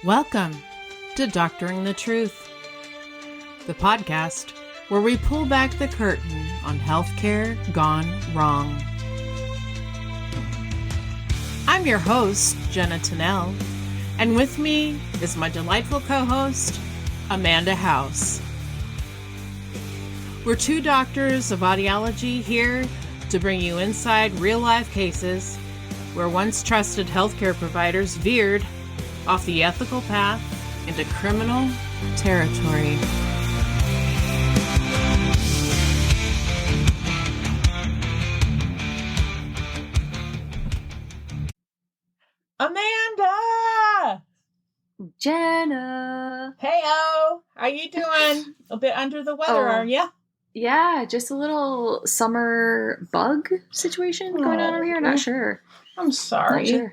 Welcome to Doctoring the Truth, the podcast where we pull back the curtain on healthcare gone wrong. I'm your host, Jenna Tennell, and with me is my delightful co-host, Amanda House. We're two doctors of audiology here to bring you inside real-life cases where once trusted healthcare providers veered off the ethical path into criminal territory. Amanda! Jenna! Hey-o! How you doing? A bit under the weather, are ya? Yeah, just a little summer bug situation going on over here. Not sure. I'm sorry. Not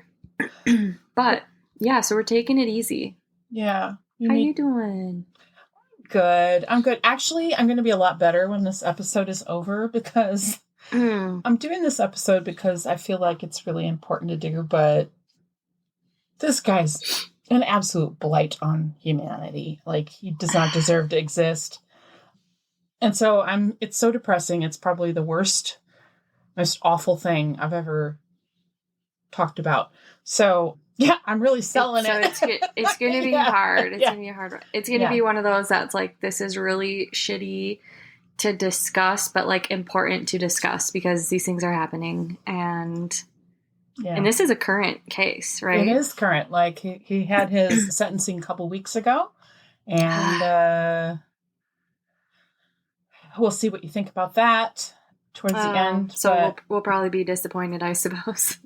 sure. But, yeah, so we're taking it easy. Yeah. How you doing? Good. I'm good. Actually, I'm going to be a lot better when this episode is over because I'm doing this episode because I feel like it's really important to do, but this guy's an absolute blight on humanity. Like, he does not deserve to exist. And so it's so depressing. It's probably the worst, most awful thing I've ever talked about. So, yeah, I'm really selling it. So it's going to be hard. It's going to be hard. It's going to be one of those that's like, this is really shitty to discuss, but like important to discuss because these things are happening. And this is a current case, right? It is current. Like he had his sentencing a couple weeks ago, and we'll see what you think about that towards the end. So we'll probably be disappointed, I suppose.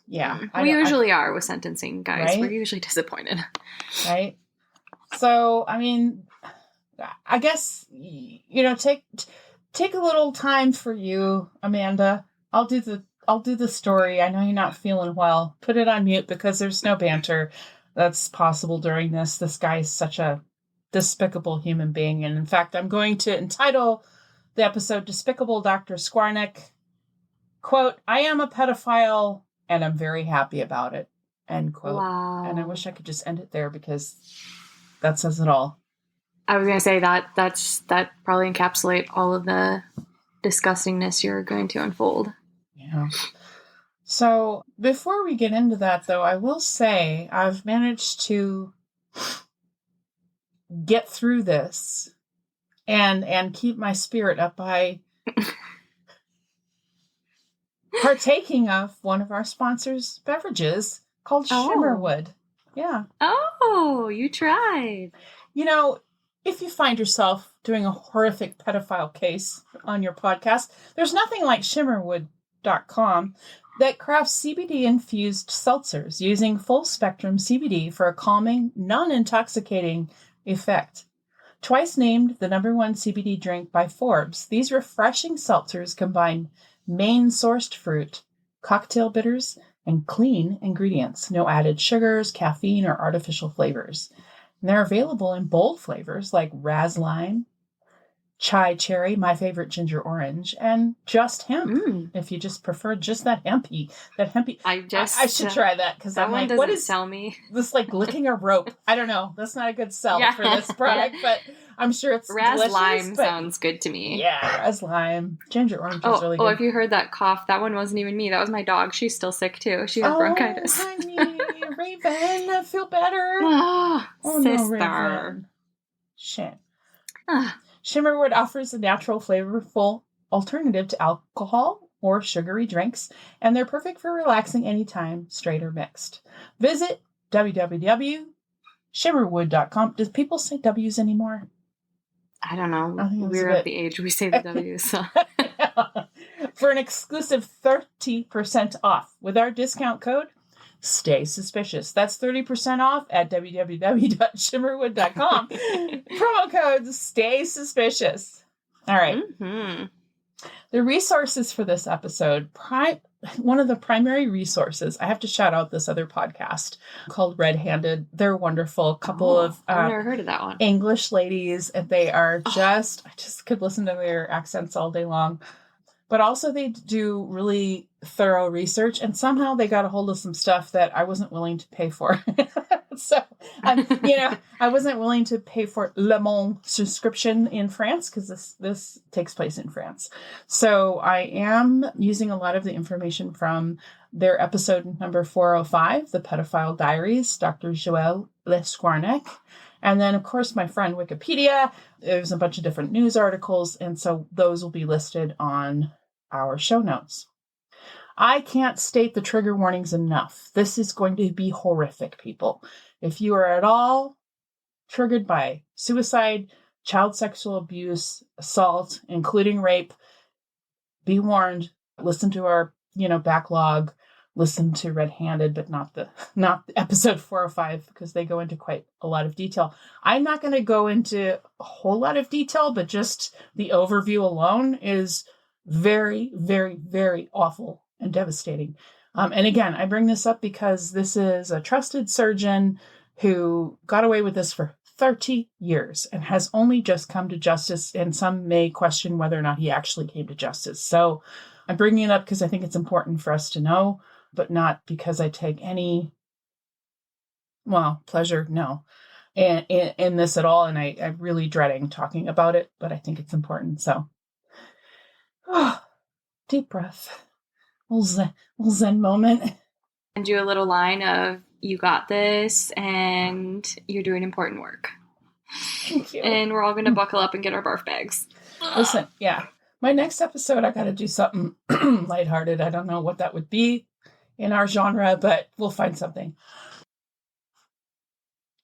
Yeah. We usually are with sentencing, guys. Right? We're usually disappointed. Right? So, I mean, I guess, take a little time for you, Amanda. I'll do the story. I know you're not feeling well. Put it on mute because there's no banter that's possible during this. This guy is such a despicable human being. And in fact, I'm going to entitle the episode Despicable Dr. Scouarnec, quote, "I am a pedophile and I'm very happy about it," end quote. Wow. And I wish I could just end it there because that says it all. I was going to say that probably encapsulate all of the disgustingness you're going to unfold. Yeah. So before we get into that, though, I will say I've managed to get through this and keep my spirit up by partaking of one of our sponsors' beverages called Shimmerwood. Yeah. Oh, you tried. If you find yourself doing a horrific pedophile case on your podcast, there's nothing like Shimmerwood.com that crafts CBD-infused seltzers using full-spectrum CBD for a calming, non-intoxicating effect. Twice named the #1 CBD drink by Forbes, these refreshing seltzers combine Maine-sourced fruit, cocktail bitters, and clean ingredients. No added sugars, caffeine, or artificial flavors. And they're available in bold flavors like Raz Lime, Chai Cherry, my favorite Ginger Orange, and just hemp. If you just prefer just that hempy. I should try that because I'm like, what is sell me? This like licking a rope? I don't know. That's not a good sell for this product, but I'm sure it's Raz delicious. Lime sounds good to me. Yeah, Raz Lime. Ginger Orange is really good. Oh, if you heard that cough, that one wasn't even me. That was my dog. She's still sick too. She has bronchitis. Oh, honey, Raven, I feel better. Oh, sister. No, Raven. Shit. Shimmerwood offers a natural, flavorful alternative to alcohol or sugary drinks, and they're perfect for relaxing anytime, straight or mixed. Visit www.shimmerwood.com. Do people say W's anymore? I don't know. We're at the age we say the W's. So. For an exclusive 30% off with our discount code, Stay Suspicious. That's 30% off at www.shimmerwood.com. Promo code Stay Suspicious. All right. Mm-hmm. The resources for this episode, one of the primary resources, I have to shout out this other podcast called Redhanded. They're wonderful. A couple of I've never heard of that one. English ladies, and they are I just could listen to their accents all day long. But also they do really thorough research, and somehow they got a hold of some stuff that I wasn't willing to pay for. So, I wasn't willing to pay for Lemonde subscription in France because this takes place in France. So I am using a lot of the information from their episode number 405, the Pedophile Diaries, Dr. Joël Le Scouarnec. And then, of course, my friend Wikipedia. There's a bunch of different news articles. And so those will be listed on our show notes. I can't state the trigger warnings enough. This is going to be horrific, people. If you are at all triggered by suicide, child sexual abuse, assault, including rape, be warned. Listen to our, backlog. Listen to Redhanded, but not episode 405 because they go into quite a lot of detail. I'm not going to go into a whole lot of detail, but just the overview alone is very, very, very awful and devastating. And again, I bring this up because this is a trusted surgeon who got away with this for 30 years and has only just come to justice, and some may question whether or not he actually came to justice. So I'm bringing it up because I think it's important for us to know, but not because I take any, pleasure, no, in this at all. And I'm really dreading talking about it, but I think it's important. So, deep breath. Little zen moment. And do a little line of, you got this, and you're doing important work. Thank you. And we're all going to buckle up and get our barf bags. Listen, yeah. My next episode, I got to do something lighthearted. I don't know what that would be in our genre, but we'll find something.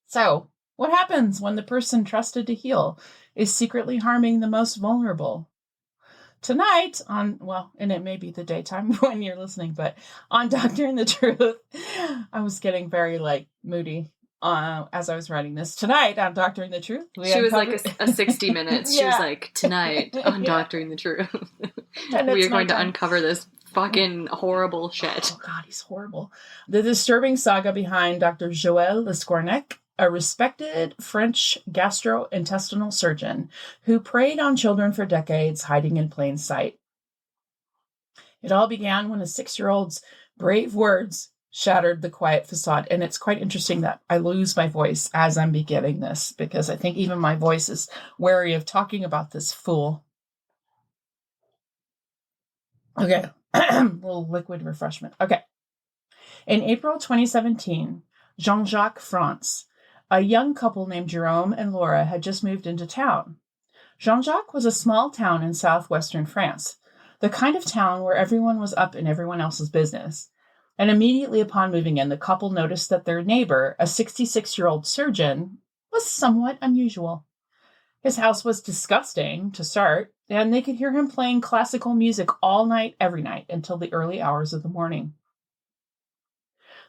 So, what happens when the person trusted to heal is secretly harming the most vulnerable? Tonight and it may be the daytime when you're listening, but on Doctoring the Truth, I was getting very moody as I was writing this. Tonight on Doctoring the Truth, she was like a 60 minutes. She was like, tonight on Doctoring the Truth, we are going to uncover this fucking horrible shit. Oh God, he's horrible. The disturbing saga behind Dr. Joël Le Scouarnec, a respected French gastrointestinal surgeon who preyed on children for decades, hiding in plain sight. It all began when a 6-year-old's brave words shattered the quiet facade. And it's quite interesting that I lose my voice as I'm beginning this, because I think even my voice is wary of talking about this fool. Okay, a little liquid refreshment. Okay. In April 2017, Jean-Jacques, France, a young couple named Jerome and Laura had just moved into town. Jean-Jacques was a small town in southwestern France, the kind of town where everyone was up in everyone else's business. And immediately upon moving in, the couple noticed that their neighbor, a 66-year-old surgeon, was somewhat unusual. His house was disgusting, to start, and they could hear him playing classical music all night, every night, until the early hours of the morning.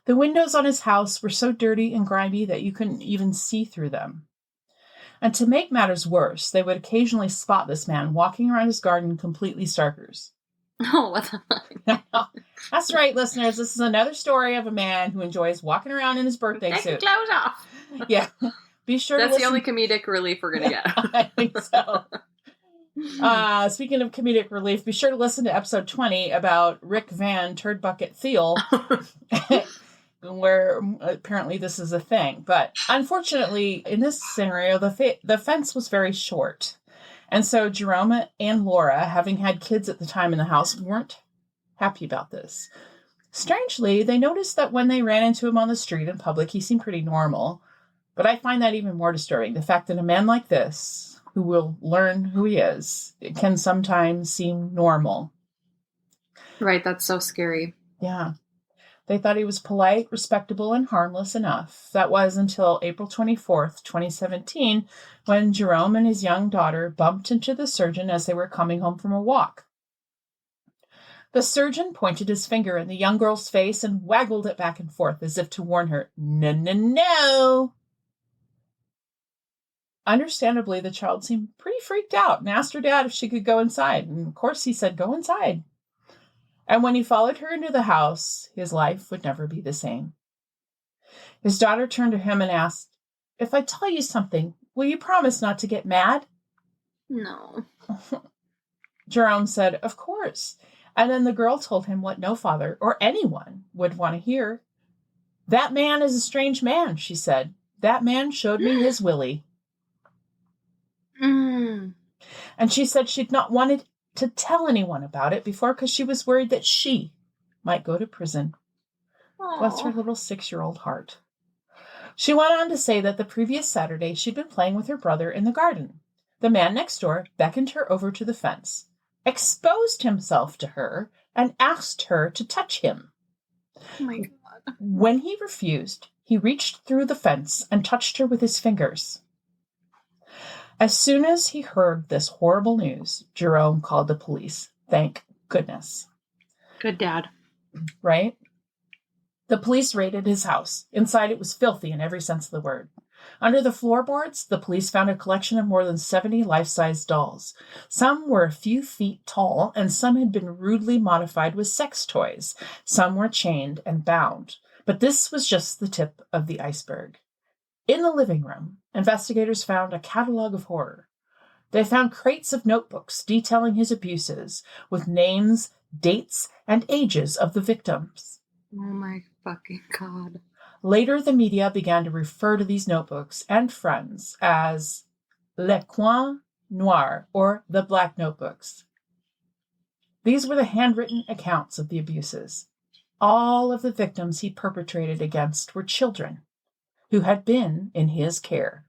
The windows on his house were so dirty and grimy that you couldn't even see through them. And to make matters worse, they would occasionally spot this man walking around his garden completely starkers. Oh, what the fuck? That's right, listeners. This is another story of a man who enjoys walking around in his birthday suit. Take the clothes off. Yeah. Be sure That's to listen. the only comedic relief we're going to get. I think so. Speaking of comedic relief, be sure to listen to episode 20 about Rick Van Turdbucket Thiel, where apparently this is a thing. But unfortunately, in this scenario, the fence was very short. And so Jerome and Laura, having had kids at the time in the house, weren't happy about this. Strangely, they noticed that when they ran into him on the street in public, he seemed pretty normal. But I find that even more disturbing. The fact that a man like this, who will learn who he is, it can sometimes seem normal. Right, that's so scary. Yeah. They thought he was polite, respectable, and harmless enough. That was until April 24th, 2017, when Jerome and his young daughter bumped into the surgeon as they were coming home from a walk. The surgeon pointed his finger in the young girl's face and waggled it back and forth as if to warn her, no, no, no. Understandably, the child seemed pretty freaked out and asked her dad if she could go inside. And of course, he said, go inside. And when he followed her into the house, his life would never be the same. His daughter turned to him and asked, if I tell you something, will you promise not to get mad? No. Jerome said, of course. And then the girl told him what no father or anyone would want to hear. "That man is a strange man," she said. "That man showed me his willy." Mm. And she said she'd not wanted to tell anyone about it before because she was worried that she might go to prison. Aww. Bless her little 6-year-old heart. She went on to say that the previous Saturday she'd been playing with her brother in the garden. The man next door beckoned her over to the fence, exposed himself to her, and asked her to touch him. Oh my God. When he refused, he reached through the fence and touched her with his fingers. As soon as he heard this horrible news, Jerome called the police. Thank goodness. Good dad. Right? The police raided his house. Inside, it was filthy in every sense of the word. Under the floorboards, the police found a collection of more than 70 life-size dolls. Some were a few feet tall, and some had been rudely modified with sex toys. Some were chained and bound. But this was just the tip of the iceberg. In the living room, investigators found a catalog of horror. They found crates of notebooks detailing his abuses, with names, dates, and ages of the victims. Oh my fucking God. Later, the media began to refer to these notebooks and friends as Les Coins Noirs, or the Black Notebooks. These were the handwritten accounts of the abuses. All of the victims he perpetrated against were children who had been in his care.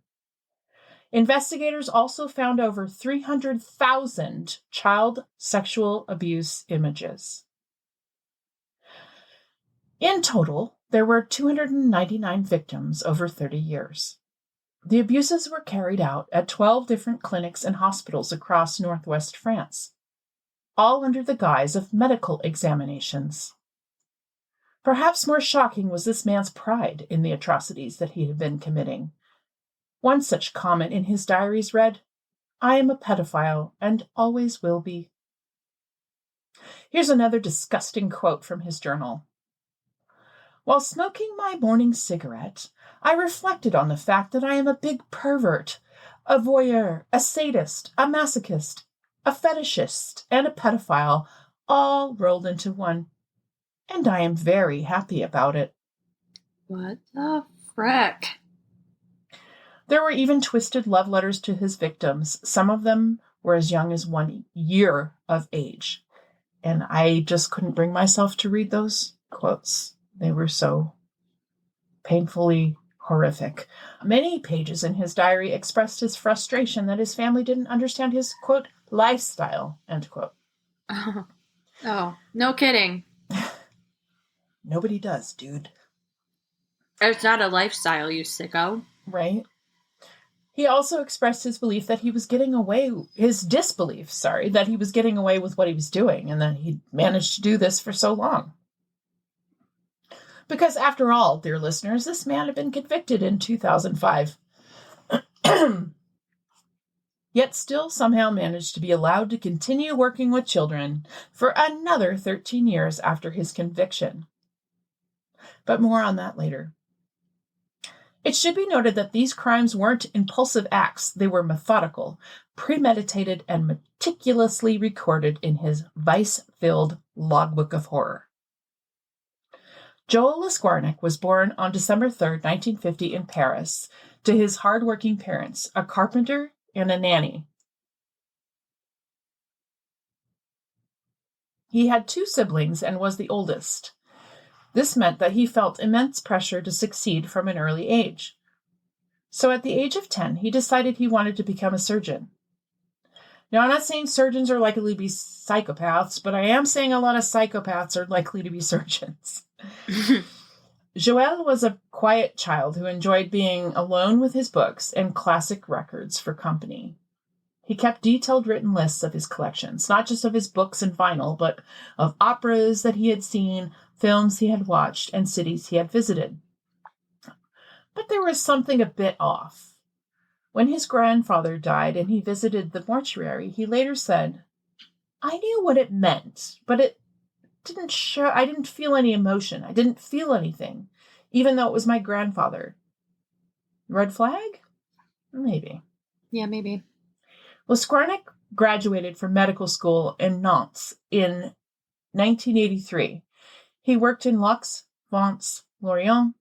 Investigators also found over 300,000 child sexual abuse images. In total, there were 299 victims over 30 years. The abuses were carried out at 12 different clinics and hospitals across northwest France, all under the guise of medical examinations. Perhaps more shocking was this man's pride in the atrocities that he had been committing. One such comment in his diaries read, "I am a pedophile and always will be." Here's another disgusting quote from his journal. "While smoking my morning cigarette, I reflected on the fact that I am a big pervert, a voyeur, a sadist, a masochist, a fetishist, and a pedophile, all rolled into one. And I am very happy about it." What the frick? There were even twisted love letters to his victims. Some of them were as young as 1 year of age. And I just couldn't bring myself to read those quotes. They were so painfully horrific. Many pages in his diary expressed his frustration that his family didn't understand his, quote, lifestyle, end quote. Oh, no kidding. Nobody does, dude. It's not a lifestyle, you sicko. Right? He also expressed his belief that he was getting away, his disbelief, that he was getting away with what he was doing and that he'd managed to do this for so long. Because after all, dear listeners, this man had been convicted in 2005. Yet still somehow managed to be allowed to continue working with children for another 13 years after his conviction. But more on that later. It should be noted that these crimes weren't impulsive acts. They were methodical, premeditated, and meticulously recorded in his vice-filled logbook of horror. Joel Scouarnec was born on December 3rd, 1950 in Paris to his hard-working parents, a carpenter and a nanny. He had 2 siblings and was the oldest. This meant that he felt immense pressure to succeed from an early age. So at the age of 10, he decided he wanted to become a surgeon. Now, I'm not saying surgeons are likely to be psychopaths, but I am saying a lot of psychopaths are likely to be surgeons. Joel was a quiet child who enjoyed being alone with his books and classic records for company. He kept detailed written lists of his collections, not just of his books and vinyl, but of operas that he had seen, films he had watched, and cities he had visited. But there was something a bit off. When his grandfather died and he visited the mortuary, he later said, "I knew what it meant, but it didn't show. I didn't feel any emotion. I didn't feel anything, even though it was my grandfather." Red flag? Maybe. Yeah, maybe. Well, Scouarnec graduated from medical school in Nantes in 1983. He worked in Lux, Vence, Lorient,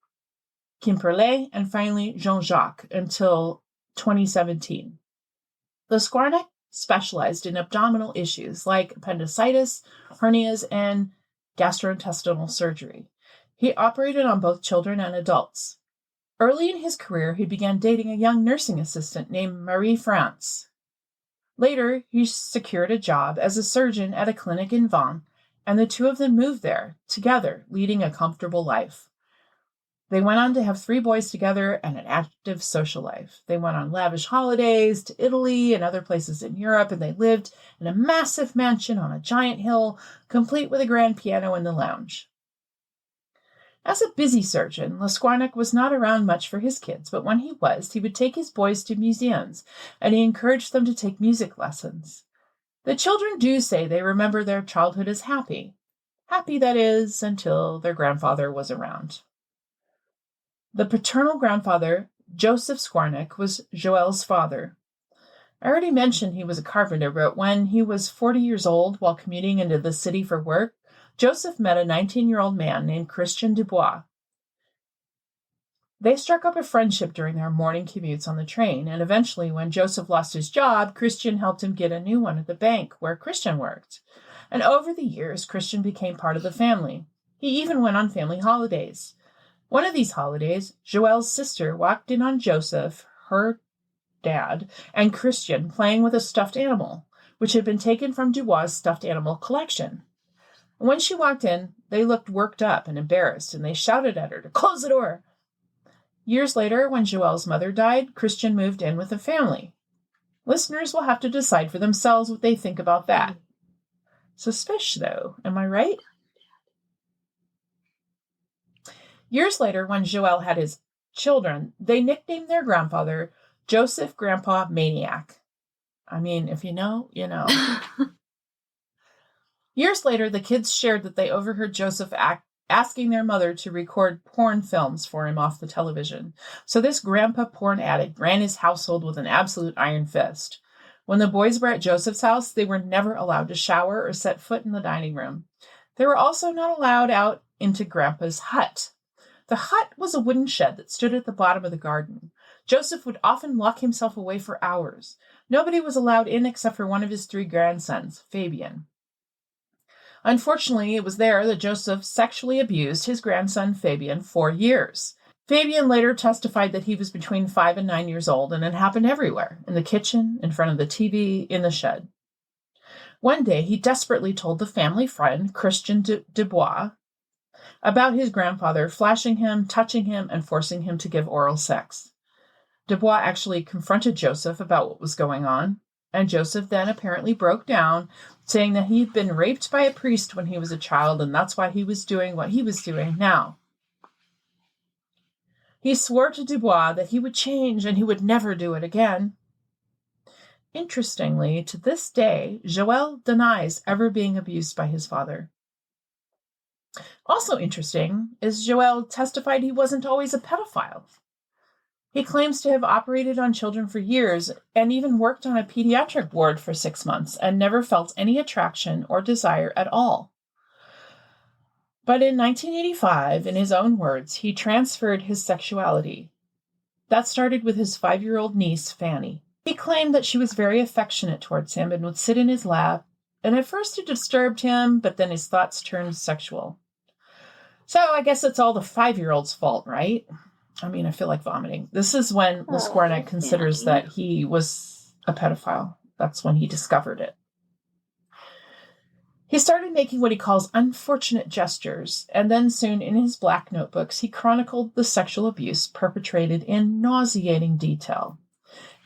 Kimperlé, and finally Jean-Jacques until 2017. The Scouarnec specialized in abdominal issues like appendicitis, hernias, and gastrointestinal surgery. He operated on both children and adults. Early in his career, he began dating a young nursing assistant named Marie-France. Later, he secured a job as a surgeon at a clinic in Vannes, and the two of them moved there, together, leading a comfortable life. They went on to have 3 boys together and an active social life. They went on lavish holidays to Italy and other places in Europe, and they lived in a massive mansion on a giant hill, complete with a grand piano in the lounge. As a busy surgeon, Scouarnec was not around much for his kids, but when he was, he would take his boys to museums, and he encouraged them to take music lessons. The children do say they remember their childhood as happy. Happy, that is, until their grandfather was around. The paternal grandfather, Joseph Scouarnec, was Joel's father. I already mentioned he was a carpenter, but when he was 40 years old, while commuting into the city for work, Joseph met a 19-year-old man named Christian Dubois. They struck up a friendship during their morning commutes on the train, and eventually, when Joseph lost his job, Christian helped him get a new one at the bank where Christian worked. And over the years, Christian became part of the family. He even went on family holidays. One of these holidays, Joel's sister walked in on Joseph, her dad, and Christian playing with a stuffed animal, which had been taken from Dubois' stuffed animal collection. When she walked in, they looked worked up and embarrassed, and they shouted at her to close the door. Years later, when Joel's mother died, Christian moved in with the family. Listeners will have to decide for themselves what they think about that. Suspicious, though, am I right? Years later, when Joel had his children, they nicknamed their grandfather Joseph Grandpa Maniac. I mean, if you know, you know. Years later, the kids shared that they overheard Joseph asking their mother to record porn films for him off the television. So this grandpa porn addict ran his household with an absolute iron fist. When the boys were at Joseph's house, they were never allowed to shower or set foot in the dining room. They were also not allowed out into Grandpa's hut. The hut was a wooden shed that stood at the bottom of the garden. Joseph would often lock himself away for hours. Nobody was allowed in except for one of his 3 grandsons, Fabien. Unfortunately, it was there that Joseph sexually abused his grandson Fabien for years. Fabien later testified that he was between 5 and 9 years old, and it happened everywhere, in the kitchen, in front of the TV, in the shed. One day, he desperately told the family friend, Christian Dubois, about his grandfather flashing him, touching him, and forcing him to give oral sex. Dubois actually confronted Joseph about what was going on, and Joseph then apparently broke down, saying that he'd been raped by a priest when he was a child, and that's why he was doing what he was doing now. He swore to Dubois that he would change and he would never do it again. Interestingly, to this day, Joel denies ever being abused by his father. Also interesting is Joel testified he wasn't always a pedophile. He claims to have operated on children for years and even worked on a pediatric ward for 6 months and never felt any attraction or desire at all. But in 1985, in his own words, he transferred his sexuality. That started with his 5-year-old niece, Fanny. He claimed that she was very affectionate towards him and would sit in his lap, and at first it disturbed him, but then his thoughts turned sexual. So I guess it's all the 5-year-old's fault, right? I mean, I feel like vomiting. This is when Scouarnec considers that he was a pedophile. That's when he discovered it. He started making what he calls unfortunate gestures, and then soon in his black notebooks, he chronicled the sexual abuse perpetrated in nauseating detail.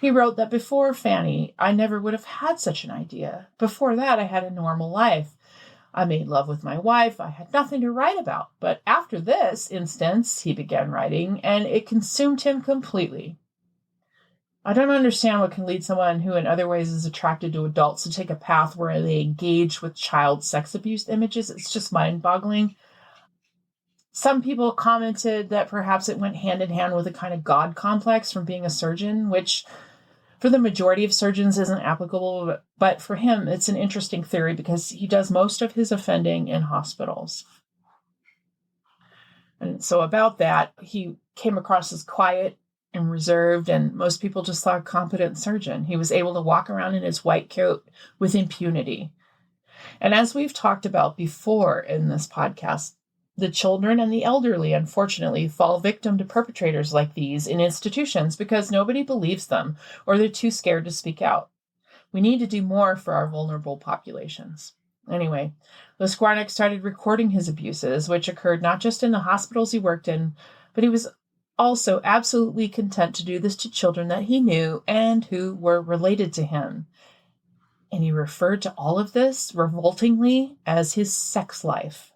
He wrote that before Fanny, I never would have had such an idea. Before that, I had a normal life. I made love with my wife. I had nothing to write about. But after this instance, he began writing, and it consumed him completely. I don't understand what can lead someone who in other ways is attracted to adults to take a path where they engage with child sex abuse images. It's just mind-boggling. Some people commented that perhaps it went hand in hand with a kind of God complex from being a surgeon, which for the majority of surgeons isn't applicable, but for him it's an interesting theory because he does most of his offending in hospitals. And so about that, he came across as quiet and reserved, and most people just saw a competent surgeon. He was able to walk around in his white coat with impunity. And as we've talked about before in this podcast, the children and the elderly, unfortunately, fall victim to perpetrators like these in institutions because nobody believes them or they're too scared to speak out. We need to do more for our vulnerable populations. Anyway, Scouarnec started recording his abuses, which occurred not just in the hospitals he worked in, but he was also absolutely content to do this to children that he knew and who were related to him. And he referred to all of this, revoltingly, as his sex life.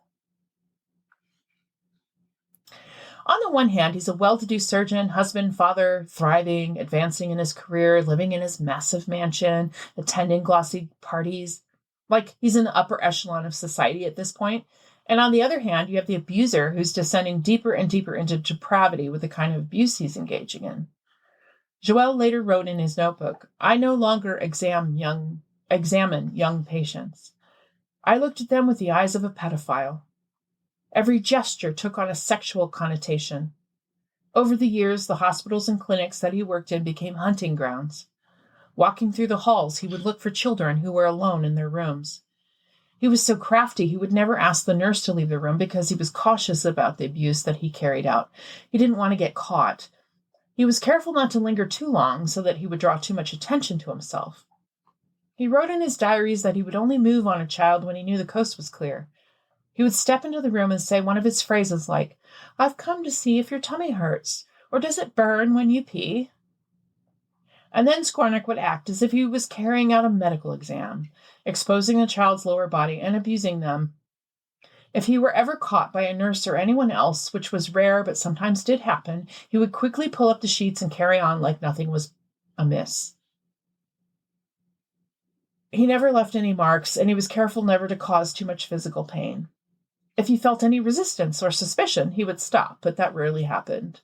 On the one hand, he's a well-to-do surgeon, husband, father, thriving, advancing in his career, living in his massive mansion, attending glossy parties. Like he's in the upper echelon of society at this point. And on the other hand, you have the abuser who's descending deeper and deeper into depravity with the kind of abuse he's engaging in. Joel later wrote in his notebook, "I no longer examine young patients. I looked at them with the eyes of a pedophile. Every gesture took on a sexual connotation. Over the years, the hospitals and clinics that he worked in became hunting grounds. Walking through the halls, he would look for children who were alone in their rooms. He was so crafty, he would never ask the nurse to leave the room because he was cautious about the abuse that he carried out. He didn't want to get caught. He was careful not to linger too long so that he would draw too much attention to himself. He wrote in his diaries that he would only move on a child when he knew the coast was clear. He would step into the room and say one of his phrases like, 'I've come to see if your tummy hurts,' or 'Does it burn when you pee?' And then Scouarnec would act as if he was carrying out a medical exam, exposing the child's lower body and abusing them. If he were ever caught by a nurse or anyone else, which was rare but sometimes did happen, he would quickly pull up the sheets and carry on like nothing was amiss. He never left any marks, and he was careful never to cause too much physical pain. If he felt any resistance or suspicion, he would stop, but that rarely happened.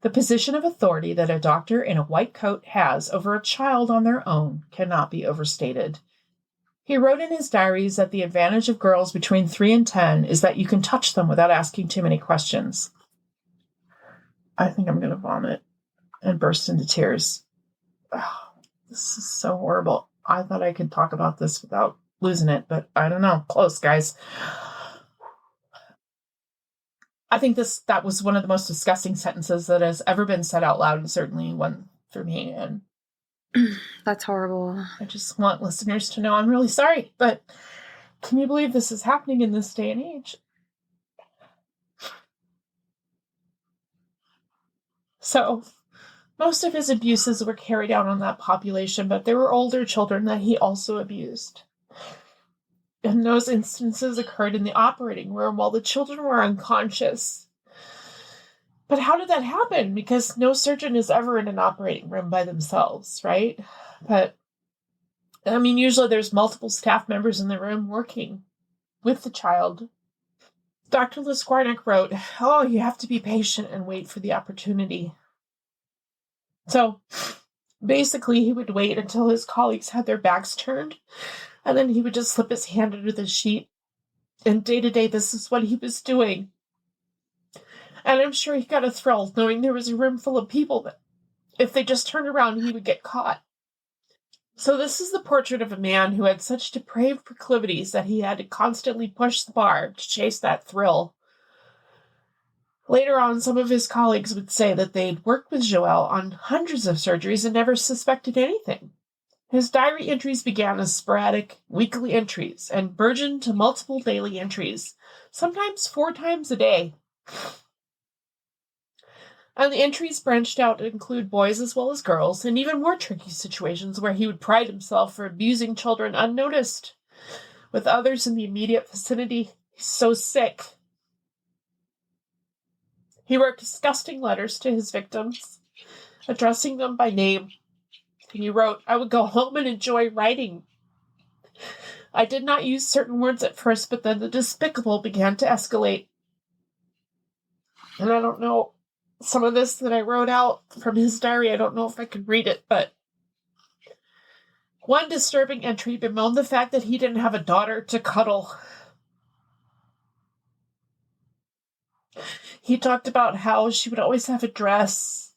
The position of authority that a doctor in a white coat has over a child on their own cannot be overstated. He wrote in his diaries that the advantage of girls between 3 and 10 is that you can touch them without asking too many questions. I think I'm going to vomit and burst into tears. Oh, this is so horrible. I thought I could talk about this without losing it, but I don't know. Close, guys. I think that was one of the most disgusting sentences that has ever been said out loud, and certainly one for me. And that's horrible. I just want listeners to know I'm really sorry, but can you believe this is happening in this day and age? So, most of his abuses were carried out on that population, but there were older children that he also abused. And those instances occurred in the operating room while the children were unconscious. But how did that happen? Because no surgeon is ever in an operating room by themselves, right? But, usually there's multiple staff members in the room working with the child. Dr. Scouarnec wrote, you have to be patient and wait for the opportunity. So, basically, he would wait until his colleagues had their backs turned, and then he would just slip his hand under the sheet. And day to day, this is what he was doing. And I'm sure he got a thrill knowing there was a room full of people that if they just turned around, he would get caught. So this is the portrait of a man who had such depraved proclivities that he had to constantly push the bar to chase that thrill. Later on, some of his colleagues would say that they'd worked with Joel on hundreds of surgeries and never suspected anything. His diary entries began as sporadic, weekly entries and burgeoned to multiple daily entries, sometimes 4 times a day. And the entries branched out to include boys as well as girls, and even more tricky situations where he would pride himself for abusing children unnoticed. With others in the immediate vicinity, he's so sick. He wrote disgusting letters to his victims, addressing them by name. He wrote, "I would go home and enjoy writing. I did not use certain words at first, but then the despicable began to escalate." And I don't know, some of this that I wrote out from his diary, I don't know if I could read it, but one disturbing entry bemoaned the fact that he didn't have a daughter to cuddle. He talked about how she would always have a dress,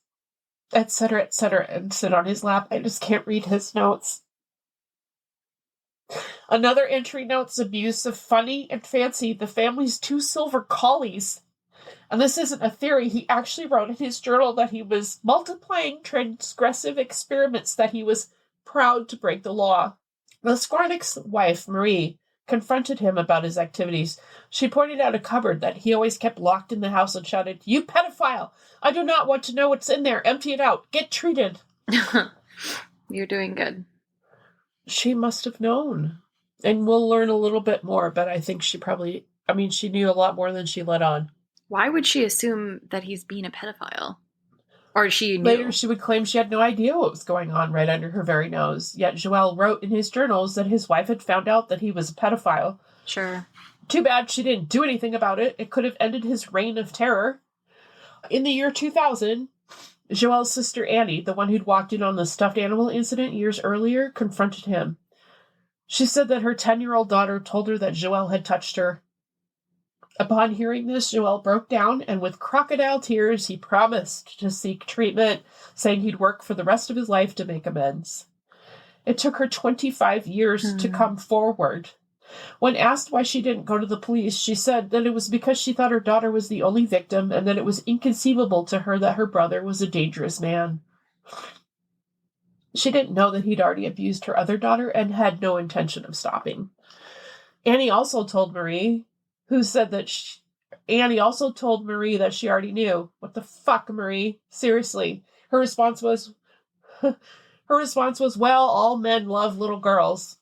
etc., and sit on his lap. I just can't read his notes. Another entry notes abuse of Funny and Fancy, the family's 2 silver collies. And this isn't a theory. He actually wrote in his journal that he was multiplying transgressive experiments, that he was proud to break the law. The Scouarnec's wife, Marie, confronted him about his activities. She pointed out a cupboard that he always kept locked in the house and shouted, "You pedophile! I do not want to know what's in there. Empty it out. Get treated." You're doing good. She must have known. And we'll learn a little bit more, but I think she knew a lot more than she let on. Why would she assume that he's being a pedophile? Or she knew? Later, she would claim she had no idea what was going on right under her very nose. Yet Joel wrote in his journals that his wife had found out that he was a pedophile. Sure. Too bad she didn't do anything about it. It could have ended his reign of terror. In the year 2000, Joel's sister Annie, the one who'd walked in on the stuffed animal incident years earlier, confronted him. She said that her 10-year-old daughter told her that Joel had touched her. Upon hearing this, Joel broke down, and with crocodile tears, he promised to seek treatment, saying he'd work for the rest of his life to make amends. It took her 25 years to come forward. When asked why she didn't go to the police, she said that it was because she thought her daughter was the only victim, and that it was inconceivable to her that her brother was a dangerous man. She didn't know that he'd already abused her other daughter and had no intention of stopping. Annie also told Marie that she already knew. What the fuck, Marie? Seriously. Her response was, well, all men love little girls.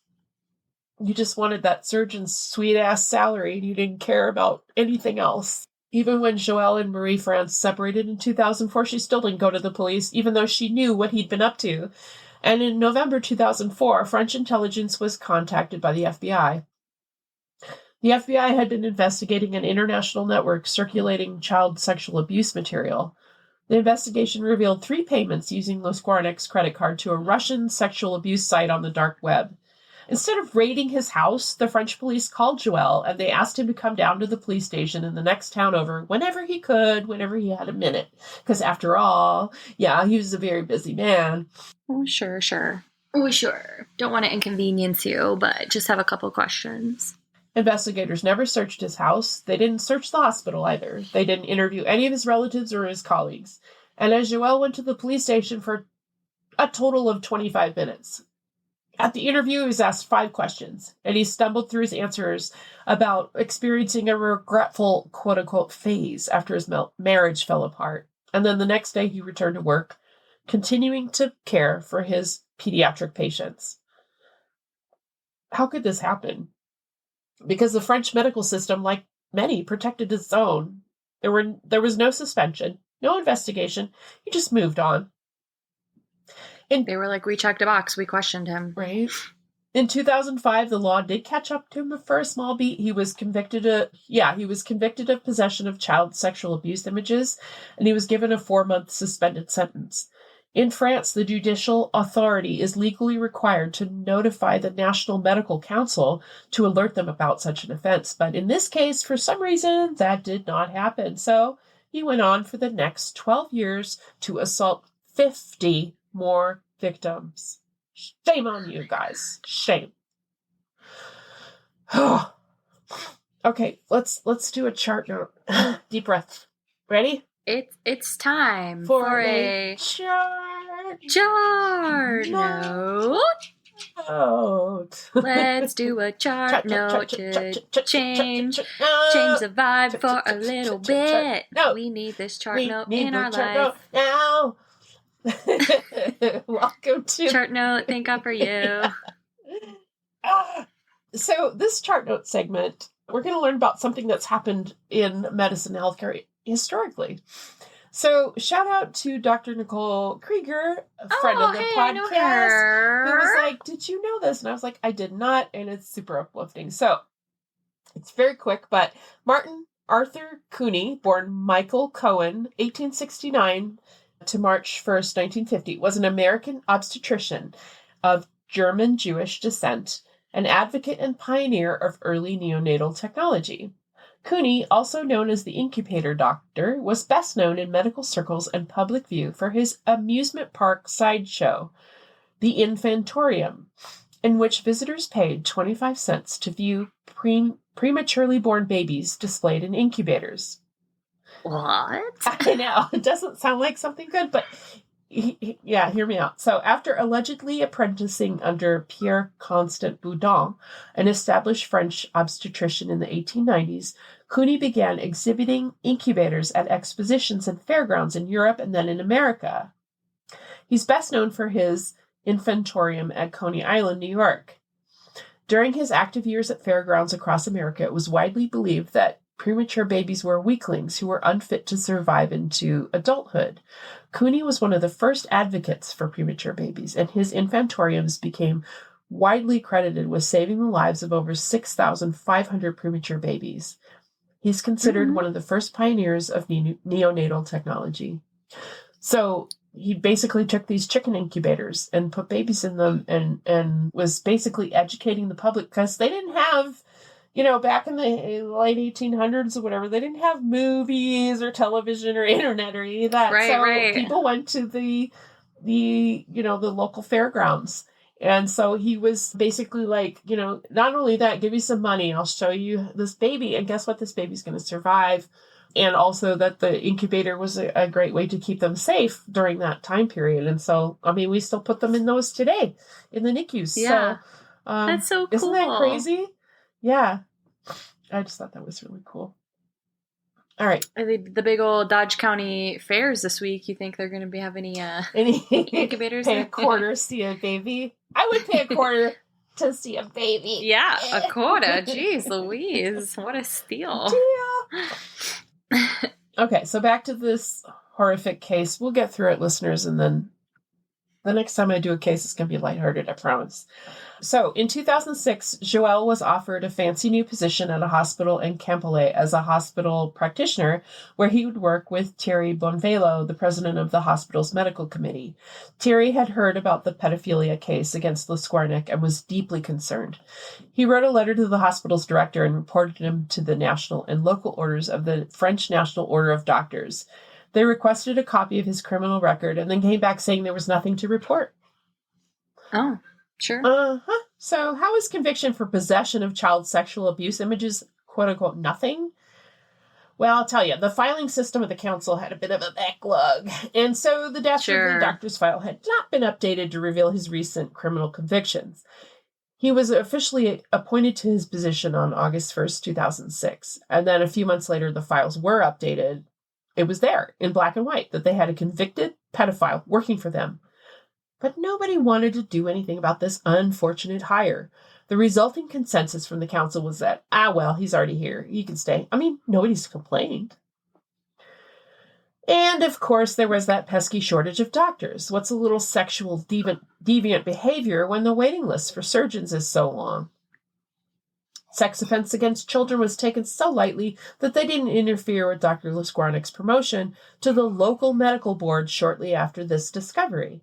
You just wanted that surgeon's sweet-ass salary, and you didn't care about anything else. Even when Joelle and Marie France separated in 2004, she still didn't go to the police, even though she knew what he'd been up to. And in November 2004, French intelligence was contacted by the FBI. The FBI had been investigating an international network circulating child sexual abuse material. The investigation revealed 3 payments using Scouarnec's credit card to a Russian sexual abuse site on the dark web. Instead of raiding his house, the French police called Joel, and they asked him to come down to the police station in the next town over whenever he could, whenever he had a minute. Because after all, he was a very busy man. Oh, sure. Oh, sure. Don't want to inconvenience you, but just have a couple questions. Investigators never searched his house. They didn't search the hospital either. They didn't interview any of his relatives or his colleagues. And as Joel went to the police station for a total of 25 minutes. At the interview, he was asked 5 questions, and he stumbled through his answers about experiencing a regretful, quote-unquote, phase after his marriage fell apart. And then the next day, he returned to work, continuing to care for his pediatric patients. How could this happen? Because the French medical system, like many, protected its own. There was no suspension, no investigation. He just moved on. And they were like, we checked a box. We questioned him. Right. In 2005, the law did catch up to him for a small beat. He was convicted of possession of child sexual abuse images, and he was given a 4-month suspended sentence. In France, the judicial authority is legally required to notify the National Medical Council to alert them about such an offense. But in this case, for some reason, that did not happen. So he went on for the next 12 years to assault 50 more victims. Shame on you guys. Shame. Okay, let's do a chart note. Deep breath. Ready? It's time for a chart note. Let's do a chart note to change the vibe for a little bit. We need this chart note in our life now. Welcome to chart note. Thank God for you. So this chart note segment, we're going to learn about something that's happened in medicine and healthcare historically. So shout out to Dr. Nicole Krieger, a friend of the podcast, who was like, "Did you know this?" And I was like, "I did not," and it's super uplifting. So it's very quick, but Martin Arthur Cooney, born Michael Cohen, 1869 to March 1st, 1950, was an American obstetrician of German Jewish descent, an advocate and pioneer of early neonatal technology. Cooney, also known as the Incubator Doctor, was best known in medical circles and public view for his amusement park sideshow, the Infantorium, in which visitors paid 25 cents to view prematurely born babies displayed in incubators. What? I know. It doesn't sound like something good, but hear me out. So after allegedly apprenticing under Pierre Constant Boudin, an established French obstetrician in the 1890s, Cooney began exhibiting incubators at expositions and fairgrounds in Europe and then in America. He's best known for his Infantorium at Coney Island, New York. During his active years at fairgrounds across America, it was widely believed that premature babies were weaklings who were unfit to survive into adulthood. Cooney was one of the first advocates for premature babies, and his infantoriums became widely credited with saving the lives of over 6,500 premature babies. He's considered one of the first pioneers of neonatal technology. So he basically took these chicken incubators and put babies in them and was basically educating the public, because they didn't have, back in the late 1800s or whatever, they didn't have movies or television or internet or any of that. Right. People went to the local fairgrounds. And so he was basically like, not only that, give me some money, I'll show you this baby. And guess what? This baby's going to survive. And also that the incubator was a great way to keep them safe during that time period. And so, we still put them in those today in the NICUs. Yeah. So, that's so cool. Isn't that crazy? Yeah. I just thought that was really cool. All right. The big old Dodge County fairs this week, you think they're going to be have any incubators? Pay a quarter, see a baby. I would pay a quarter to see a baby. Yeah, a quarter. Jeez Louise. What a steal. Okay, so back to this horrific case. We'll get through it, listeners, and then the next time I do a case, it's going to be lighthearted, I promise. So, in 2006, Joël was offered a fancy new position at a hospital in Campelet as a hospital practitioner, where he would work with Thierry Bonvelo, the president of the hospital's medical committee. Thierry had heard about the pedophilia case against the Scouarnec and was deeply concerned. He wrote a letter to the hospital's director and reported him to the national and local orders of the French National Order of Doctors. They requested a copy of his criminal record and then came back saying there was nothing to report. Oh. Sure. So how is conviction for possession of child sexual abuse images, quote unquote, nothing? Well, I'll tell you, the filing system of the council had a bit of a backlog. And so the dastardly doctor's file had not been updated to reveal his recent criminal convictions. He was officially appointed to his position on August 1st, 2006. And then a few months later, the files were updated. It was there in black and white that they had a convicted pedophile working for them. But nobody wanted to do anything about this unfortunate hire. The resulting consensus from the council was that, he's already here. He can stay. Nobody's complained. And, of course, there was that pesky shortage of doctors. What's a little sexual deviant behavior when the waiting list for surgeons is so long? Sex offense against children was taken so lightly that they didn't interfere with Dr. Scouarnec's promotion to the local medical board shortly after this discovery.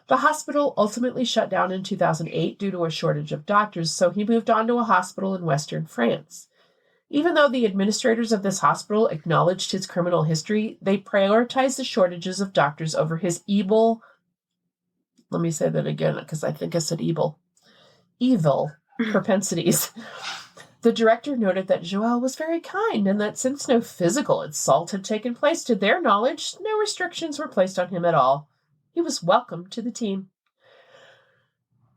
The hospital ultimately shut down in 2008 due to a shortage of doctors, so he moved on to a hospital in Western France. Even though the administrators of this hospital acknowledged his criminal history, they prioritized the shortages of doctors over his evil... Let me say that again, because I think I said evil propensities. The director noted that Joël was very kind and that since no physical assault had taken place to their knowledge, no restrictions were placed on him at all. He was welcome to the team.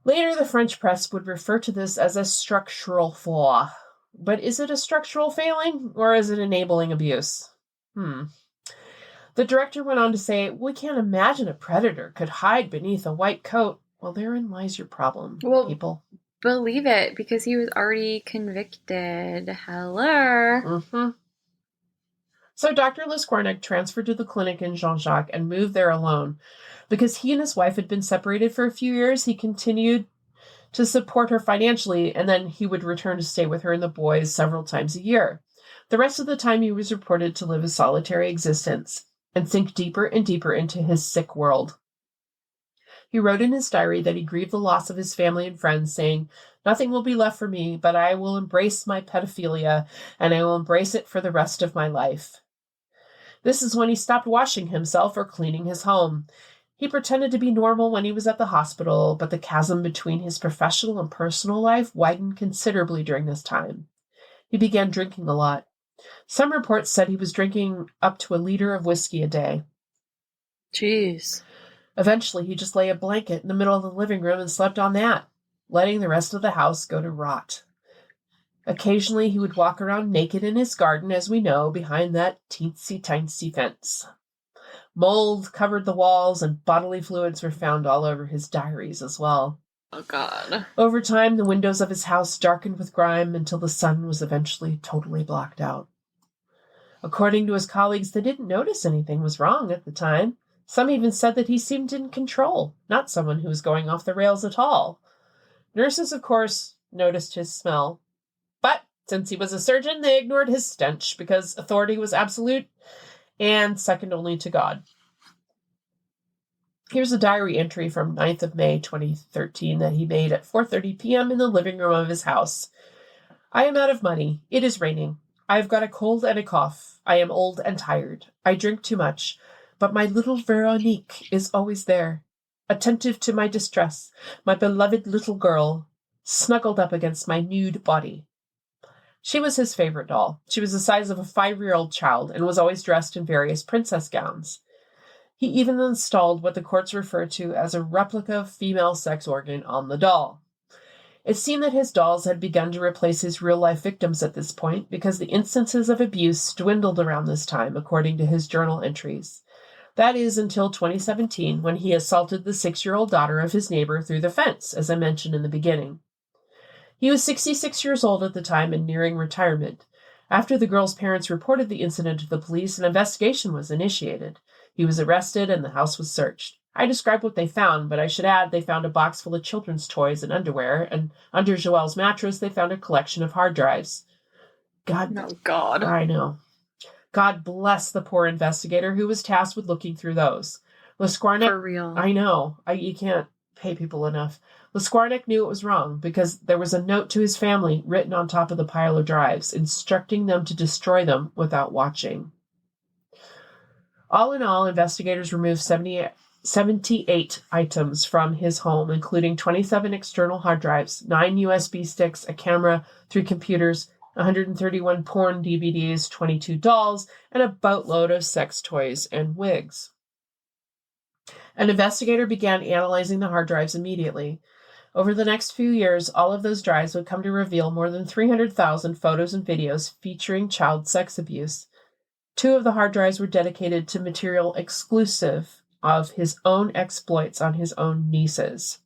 Later, the French press would refer to this as a structural flaw. But is it a structural failing, or is it enabling abuse? The director went on to say, we can't imagine a predator could hide beneath a white coat. Well, therein lies your problem, people. Believe it, because he was already convicted. Hello. So Dr. Scouarnec transferred to the clinic in Jean-Jacques and moved there alone. Because he and his wife had been separated for a few years, he continued to support her financially, and then he would return to stay with her and the boys several times a year. The rest of the time, he was reported to live a solitary existence and sink deeper and deeper into his sick world. He wrote in his diary that he grieved the loss of his family and friends, saying, "Nothing will be left for me, but I will embrace my pedophilia, and I will embrace it for the rest of my life." This is when he stopped washing himself or cleaning his home. He pretended to be normal when he was at the hospital, but the chasm between his professional and personal life widened considerably during this time. He began drinking a lot. Some reports said he was drinking up to 1 liter of whiskey a day. Jeez. Eventually, he just lay a blanket in the middle of the living room and slept on that, letting the rest of the house go to rot. Occasionally, he would walk around naked in his garden, as we know, behind that teensy-tiny fence. Mold covered the walls, and bodily fluids were found all over his diaries as well. Oh, God. Over time, the windows of his house darkened with grime until the sun was eventually totally blocked out. According to his colleagues, they didn't notice anything was wrong at the time. Some even said that he seemed in control, not someone who was going off the rails at all. Nurses, of course, noticed his smell. But since he was a surgeon, they ignored his stench because authority was absolute and second only to God. Here's a diary entry from 9th of May, 2013 that he made at 4:30 p.m. in the living room of his house. "I am out of money. It is raining. I have got a cold and a cough. I am old and tired. I drink too much. But my little Veronique is always there, attentive to my distress, my beloved little girl, snuggled up against my nude body." She was his favorite doll. She was the size of a 5-year-old child and was always dressed in various princess gowns. He even installed what the courts refer to as a replica female sex organ on the doll. It seemed that his dolls had begun to replace his real-life victims at this point because the instances of abuse dwindled around this time, according to his journal entries. That is until 2017, when he assaulted the 6-year-old daughter of his neighbor through the fence, as I mentioned in the beginning. He was 66 years old at the time and nearing retirement. After the girl's parents reported the incident to the police, an investigation was initiated. He was arrested and the house was searched. I described what they found, but I should add they found a box full of children's toys and underwear, and under Joelle's mattress they found a collection of hard drives. Oh, God. I know. God bless the poor investigator who was tasked with looking through those. Scouarnec, For real. I know. You can't pay people enough. Scouarnec knew it was wrong because there was a note to his family written on top of the pile of drives, instructing them to destroy them without watching. All in all, investigators removed 78 items from his home, including 27 external hard drives, 9 USB sticks, a camera, 3 computers, 131 porn DVDs, 22 dolls, and a boatload of sex toys and wigs. An investigator began analyzing the hard drives immediately. Over the next few years, all of those drives would come to reveal more than 300,000 photos and videos featuring child sex abuse. 2 of the hard drives were dedicated to material exclusive of his own exploits on his own nieces.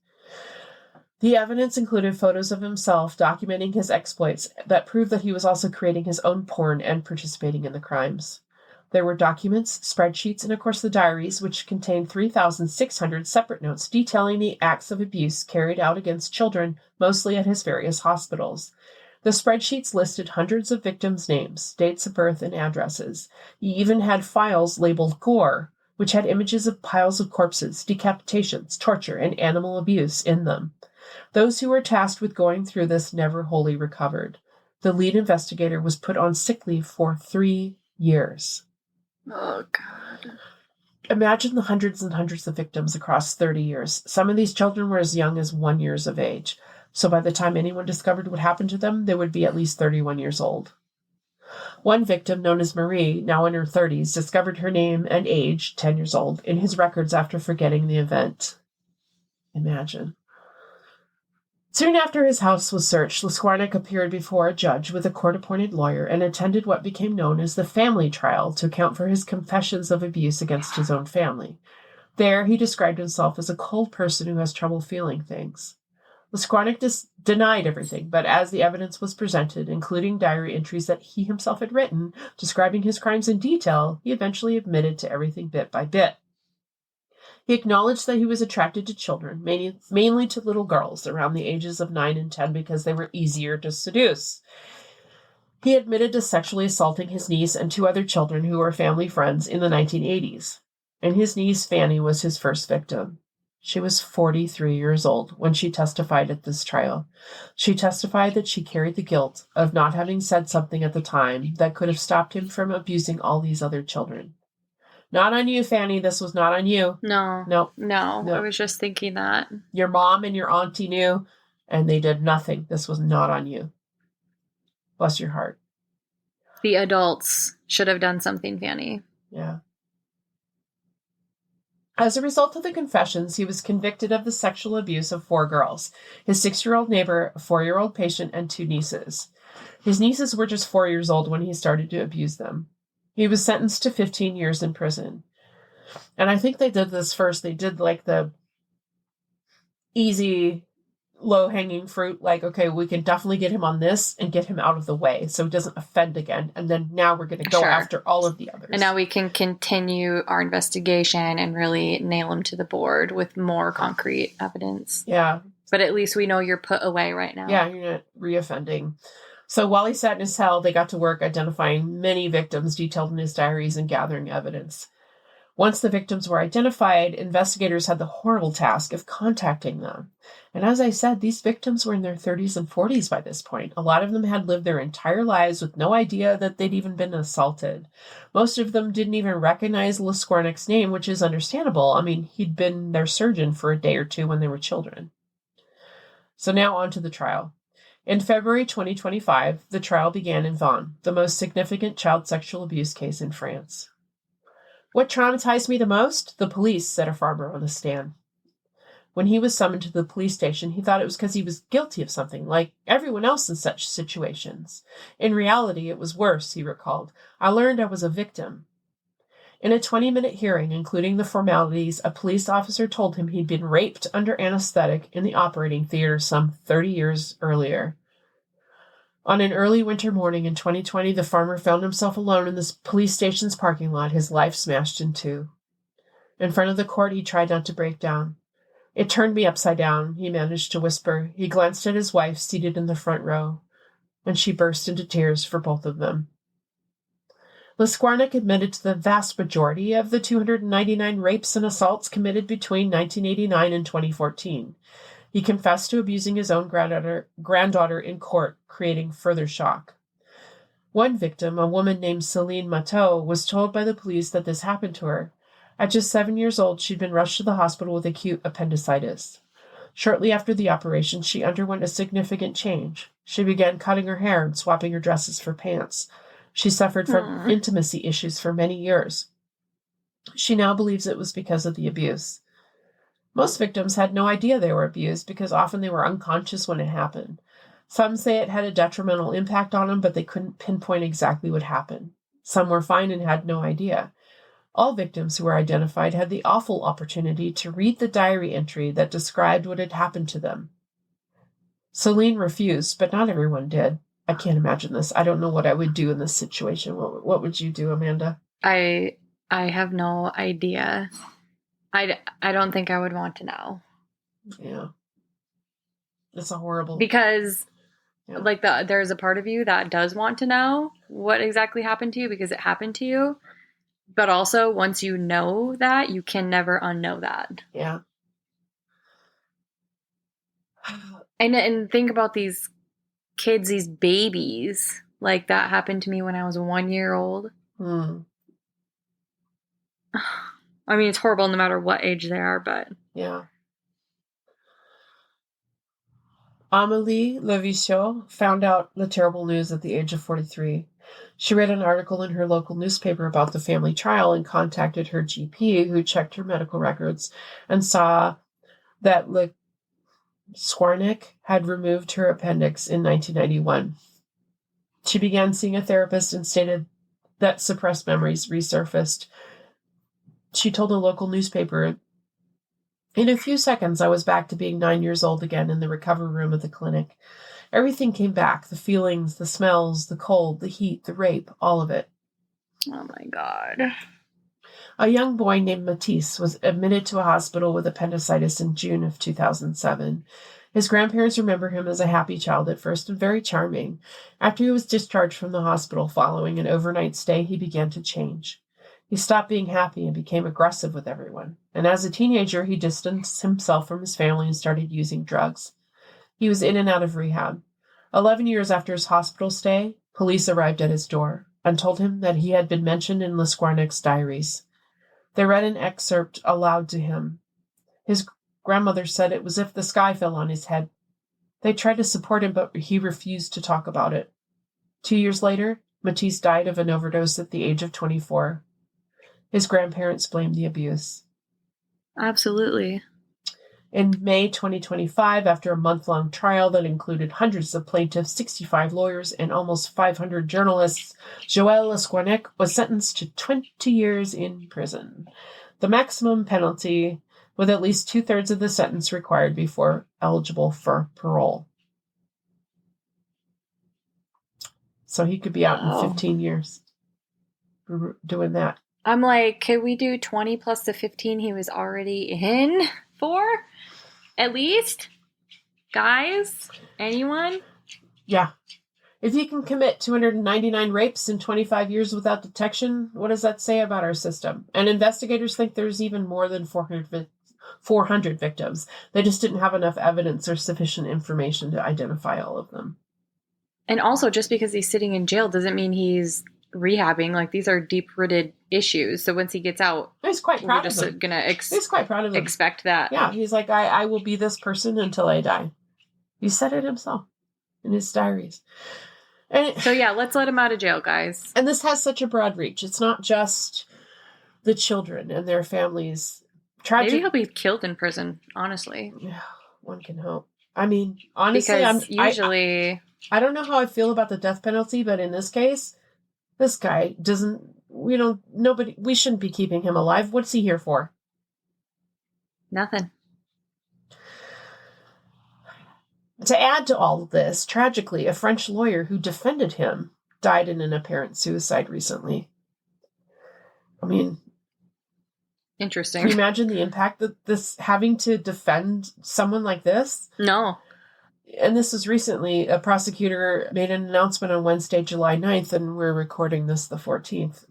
The evidence included photos of himself documenting his exploits that proved that he was also creating his own porn and participating in the crimes. There were documents, spreadsheets, and of course the diaries, which contained 3,600 separate notes detailing the acts of abuse carried out against children, mostly at his various hospitals. The spreadsheets listed hundreds of victims' names, dates of birth, and addresses. He even had files labeled gore, which had images of piles of corpses, decapitations, torture, and animal abuse in them. Those who were tasked with going through this never wholly recovered. The lead investigator was put on sick leave for 3 years. Oh, God. Imagine the hundreds and hundreds of victims across 30 years. Some of these children were as young as 1 year of age. So by the time anyone discovered what happened to them, they would be at least 31 years old. One victim, known as Marie, now in her 30s, discovered her name and age, 10 years old, in his records after forgetting the event. Imagine. Soon after his house was searched, Scouarnec appeared before a judge with a court-appointed lawyer and attended what became known as the family trial to account for his confessions of abuse against his own family. There, he described himself as a cold person who has trouble feeling things. Scouarnec denied everything, but as the evidence was presented, including diary entries that he himself had written, describing his crimes in detail, he eventually admitted to everything bit by bit. He acknowledged that he was attracted to children, mainly to little girls around the ages of 9 and 10 because they were easier to seduce. He admitted to sexually assaulting his niece and 2 other children who were family friends in the 1980s, and his niece Fanny was his first victim. She was 43 years old when she testified at this trial. She testified that she carried the guilt of not having said something at the time that could have stopped him from abusing all these other children. Not on you, Fanny. This was not on you. No. No. I was just thinking that. Your mom and your auntie knew, and they did nothing. This was not on you. Bless your heart. The adults should have done something, Fanny. Yeah. As a result of the confessions, he was convicted of the sexual abuse of 4 girls, his 6-year-old neighbor, a 4-year-old patient, and 2 nieces. His nieces were just 4 years old when he started to abuse them. He was sentenced to 15 years in prison. And I think they did this first. They did like the easy, low-hanging fruit, like, okay, we can definitely get him on this and get him out of the way so he doesn't offend again. And then now we're going to go after all of the others. And now we can continue our investigation and really nail him to the board with more concrete evidence. Yeah. But at least we know you're put away right now. Yeah, you're not reoffending. So while he sat in his cell, they got to work identifying many victims detailed in his diaries and gathering evidence. Once the victims were identified, investigators had the horrible task of contacting them. And as I said, these victims were in their 30s and 40s by this point. A lot of them had lived their entire lives with no idea that they'd even been assaulted. Most of them didn't even recognize Scouarnec's name, which is understandable. I mean, he'd been their surgeon for a day or two when they were children. So now on to the trial. In February 2025, the trial began in Vannes, the most significant child sexual abuse case in France. What traumatized me the most? The police, said a farmer on the stand. When he was summoned to the police station, he thought it was because he was guilty of something, like everyone else in such situations. In reality, it was worse, he recalled. I learned I was a victim. In a 20-minute hearing, including the formalities, a police officer told him he'd been raped under anesthetic in the operating theater some 30 years earlier. On an early winter morning in 2020, the farmer found himself alone in this police station's parking lot, his life smashed in 2. In front of the court, he tried not to break down. It turned me upside down, he managed to whisper. He glanced at his wife seated in the front row, and she burst into tears for both of them. Scouarnec admitted to the vast majority of the 299 rapes and assaults committed between 1989 and 2014. He confessed to abusing his own granddaughter in court, creating further shock. One victim, a woman named Céline Matteau, was told by the police that this happened to her. At just 7 years old, she'd been rushed to the hospital with acute appendicitis. Shortly after the operation, she underwent a significant change. She began cutting her hair and swapping her dresses for pants. She suffered from intimacy issues for many years. She now believes it was because of the abuse. Most victims had no idea they were abused because often they were unconscious when it happened. Some say it had a detrimental impact on them, but they couldn't pinpoint exactly what happened. Some were fine and had no idea. All victims who were identified had the awful opportunity to read the diary entry that described what had happened to them. Celine refused, but not everyone did. I can't imagine this. I don't know what I would do in this situation. What would you do, Amanda? I have no idea. I don't think I would want to know. Yeah. It's a horrible... Because, there's a part of you that does want to know what exactly happened to you because it happened to you. But also, once you know that, you can never unknow that. Yeah. And think about these kids, these babies. Like, that happened to me when I was 1 year old. I mean, it's horrible no matter what age they are, but... Yeah. Amélie Levichot found out the terrible news at the age of 43. She read an article in her local newspaper about the family trial and contacted her GP, who checked her medical records and saw that Scouarnec had removed her appendix in 1991. She began seeing a therapist and stated that suppressed memories resurfaced. She told a local newspaper, "In a few seconds, I was back to being 9 years old again in the recovery room of the clinic. Everything came back, the feelings, the smells, the cold, the heat, the rape, all of it." Oh my God. A young boy named Matisse was admitted to a hospital with appendicitis in June of 2007. His grandparents remember him as a happy child at first and very charming. After he was discharged from the hospital following an overnight stay, he began to change. He stopped being happy and became aggressive with everyone. And as a teenager, he distanced himself from his family and started using drugs. He was in and out of rehab. 11 years after his hospital stay, police arrived at his door and told him that he had been mentioned in Scouarnec's diaries. They read an excerpt aloud to him. His grandmother said it was as if the sky fell on his head. They tried to support him, but he refused to talk about it. 2 years later, Matisse died of an overdose at the age of 24. His grandparents blamed the abuse. Absolutely. In May 2025, after a month-long trial that included hundreds of plaintiffs, 65 lawyers, and almost 500 journalists, Joël Scouarnec was sentenced to 20 years in prison, the maximum penalty, with at least 2/3 of the sentence required before eligible for parole. So he could be out in 15 years for doing that. I'm like, could we do 20 plus the 15 he was already in for? At least? Guys? Anyone? Yeah. If you can commit 299 rapes in 25 years without detection, what does that say about our system? And investigators think there's even more than 400 victims. They just didn't have enough evidence or sufficient information to identify all of them. And also, just because he's sitting in jail doesn't mean he's rehabbing. Like, these are deep-rooted issues. So once he gets out, he's quite proud of them. We're just going to he's quite proud of them. Expect that. Yeah, he's like, I will be this person until I die. He said it himself in his diaries. So yeah, let's let him out of jail, guys. And this has such a broad reach. It's not just the children and their families. Maybe he'll be killed in prison, honestly. Yeah, one can hope. I mean, honestly, because usually... I don't know how I feel about the death penalty, but in this case, this guy doesn't, we shouldn't be keeping him alive. What's he here for? Nothing. To add to all of this, tragically, a French lawyer who defended him died in an apparent suicide recently. I mean, interesting. Can you imagine the impact that this, having to defend someone like this? No. And this was recently, a prosecutor made an announcement on Wednesday, July 9th, and we're recording this the 14th.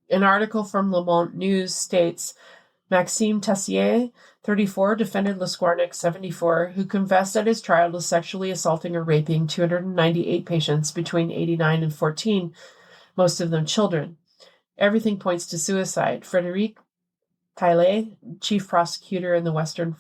An article from Lemonde News states, Maxime Tessier, 34, defended Scouarnec, 74, who confessed at his trial to sexually assaulting or raping 298 patients between 89 and 14, most of them children. Everything points to suicide. Frédéric Taillet, chief prosecutor in the western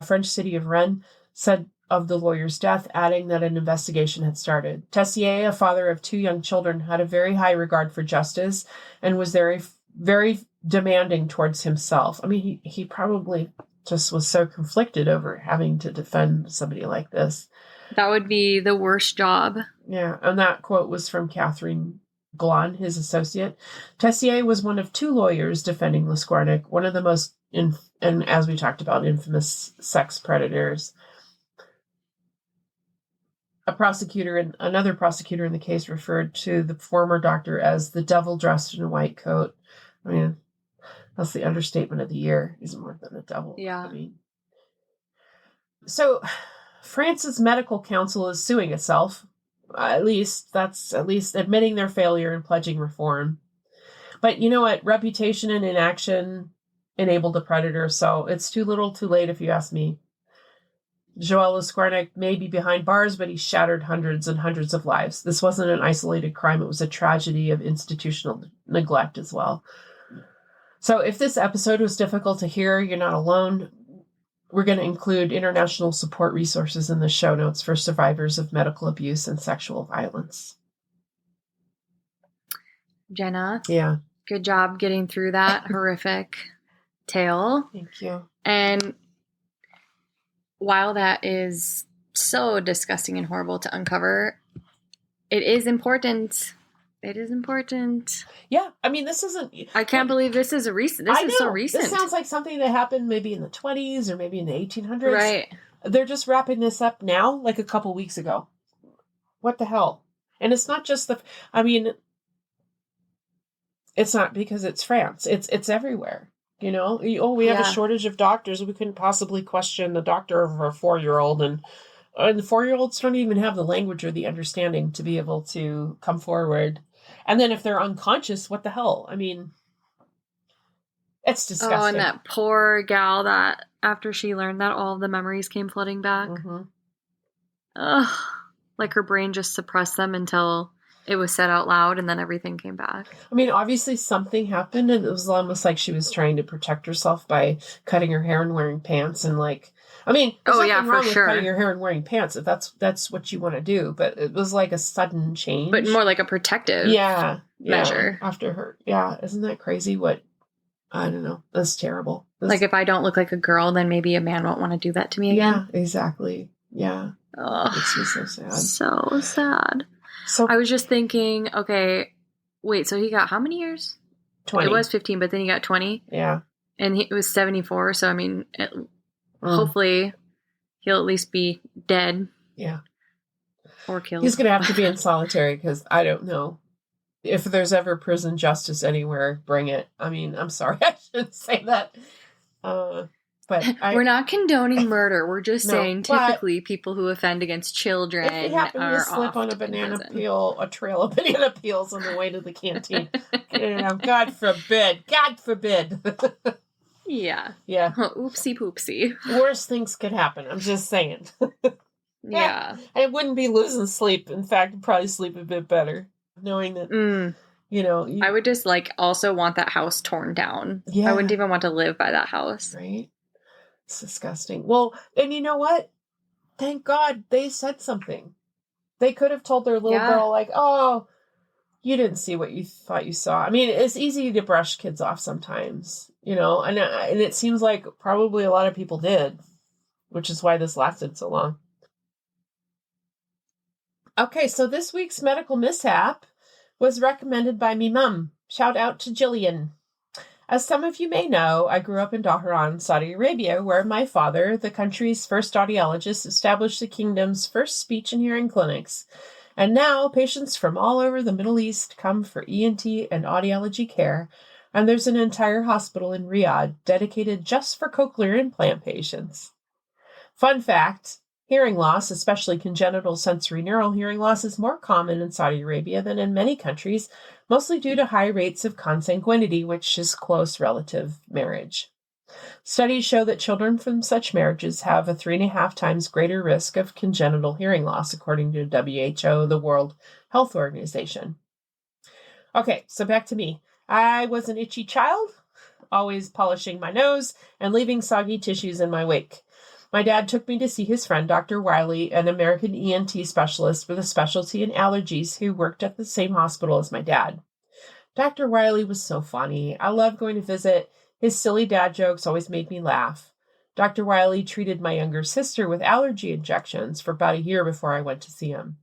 French city of Rennes, said of the lawyer's death, adding that an investigation had started. Tessier, a father of 2 young children, had a very high regard for justice and was very, very demanding towards himself. I mean, he probably just was so conflicted over having to defend somebody like this. That would be the worst job. Yeah, and that quote was from Catherine Glon, his associate. Tessier was one of 2 lawyers defending Scouarnec, one of the most, and as we talked about, infamous sex predators. Another prosecutor in the case referred to the former doctor as the devil dressed in a white coat. I mean, that's the understatement of the year. He's more than a devil. Yeah. I mean, so France's medical council is suing itself. At least admitting their failure and pledging reform. But you know what? Reputation and inaction enabled the predator, so it's too little too late if you ask me. Joël Scouarnec may be behind bars, but he shattered hundreds and hundreds of lives. This wasn't an isolated crime. It was a tragedy of institutional neglect as well. So if this episode was difficult to hear, you're not alone. We're going to include international support resources in the show notes for survivors of medical abuse and sexual violence. Jenna. Yeah. Good job getting through that horrific tale. Thank you. And while that is so disgusting and horrible to uncover, it is important. It is important. Yeah, I mean, this isn't... I can't believe this is recent. This is so recent. This sounds like something that happened maybe in the 20s or maybe in the 1800s. Right. They're just wrapping this up now, like a couple weeks ago. What the hell? And it's not just it's not because it's France. It's everywhere. You know? We have a shortage of doctors. We couldn't possibly question the doctor of our 4-year-old. And the 4-year-olds don't even have the language or the understanding to be able to come forward. And then if they're unconscious, what the hell? I mean, It's disgusting. Oh, and that poor gal that after she learned that, all of the memories came flooding back. Mm-hmm. Ugh. Like her brain just suppressed them until it was said out loud and then everything came back. I mean, obviously something happened, and it was almost like she was trying to protect herself by cutting her hair and wearing pants, and like, I mean, there's nothing wrong with cutting your hair and wearing pants if that's what you want to do, but it was like a sudden change. But more like a protective measure. After her. Yeah, isn't that crazy? I don't know. That's terrible. Like if I don't look like a girl, then maybe a man won't want to do that to me again. Yeah, exactly. Yeah. Ugh, makes me so sad. So sad. So I was just thinking, okay, wait, so he got how many years? 20. It was 15, but then he got 20. Yeah. And it was 74, so I mean, hopefully he'll at least be dead. Yeah. Or killed. He's going to have to be in solitary because I don't know. If there's ever prison justice anywhere, bring it. I mean, I'm sorry, I shouldn't say that. But we're not condoning murder. We're just saying typically people who offend against children if they happen to slip on a banana peel, a trail of banana peels on the way to the canteen. God forbid. God forbid. Yeah. Yeah. Oopsie poopsie. Worse things could happen. I'm just saying. Yeah. I wouldn't be losing sleep. In fact, I'd probably sleep a bit better. Knowing that, I would just also want that house torn down. Yeah. I wouldn't even want to live by that house. Right? It's disgusting. Well, and you know what? Thank God they said something. They could have told their little girl, like, oh, you didn't see what you thought you saw. I mean, it's easy to brush kids off sometimes, and it seems like probably a lot of people did, which is why this lasted so long. Okay, so this week's medical mishap was recommended by me mum. Shout out to Jillian. As some of you may know, I grew up in Dhahran, Saudi Arabia, where my father, the country's first audiologist, established the kingdom's first speech and hearing clinics. And now patients from all over the Middle East come for ENT and audiology care, and there's an entire hospital in Riyadh dedicated just for cochlear implant patients. Fun fact, hearing loss, especially congenital sensory neural hearing loss, is more common in Saudi Arabia than in many countries, mostly due to high rates of consanguinity, which is close relative marriage. Studies show that children from such marriages have a 3.5 times greater risk of congenital hearing loss, according to WHO, the World Health Organization. Okay, so back to me. I was an itchy child, always polishing my nose and leaving soggy tissues in my wake. My dad took me to see his friend, Dr. Wiley, an American ENT specialist with a specialty in allergies who worked at the same hospital as my dad. Dr. Wiley was so funny. I loved going to visit. His silly dad jokes always made me laugh. Dr. Wiley treated my younger sister with allergy injections for about a year before I went to see him.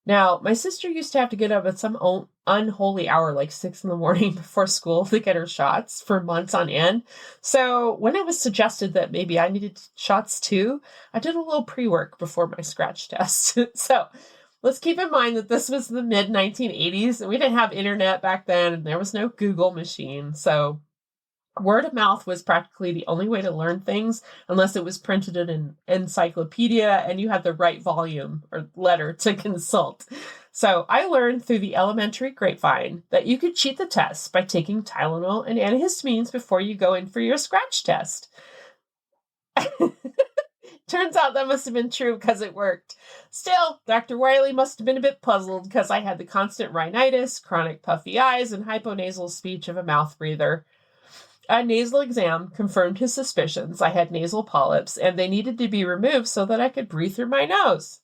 Now, my sister used to have to get up at some unholy hour, like 6 a.m. before school to get her shots for months on end. So when it was suggested that maybe I needed shots too, I did a little pre-work before my scratch test. So let's keep in mind that this was the mid-1980s, and we didn't have internet back then, and there was no Google machine. So word of mouth was practically the only way to learn things, unless it was printed in an encyclopedia and you had the right volume or letter to consult. So I learned through the elementary grapevine that you could cheat the test by taking Tylenol and antihistamines before you go in for your scratch test. Turns out that must have been true because it worked. Still, Dr. Wiley must have been a bit puzzled because I had the constant rhinitis, chronic puffy eyes, and hyponasal speech of a mouth breather. A nasal exam confirmed his suspicions. I had nasal polyps, and they needed to be removed so that I could breathe through my nose.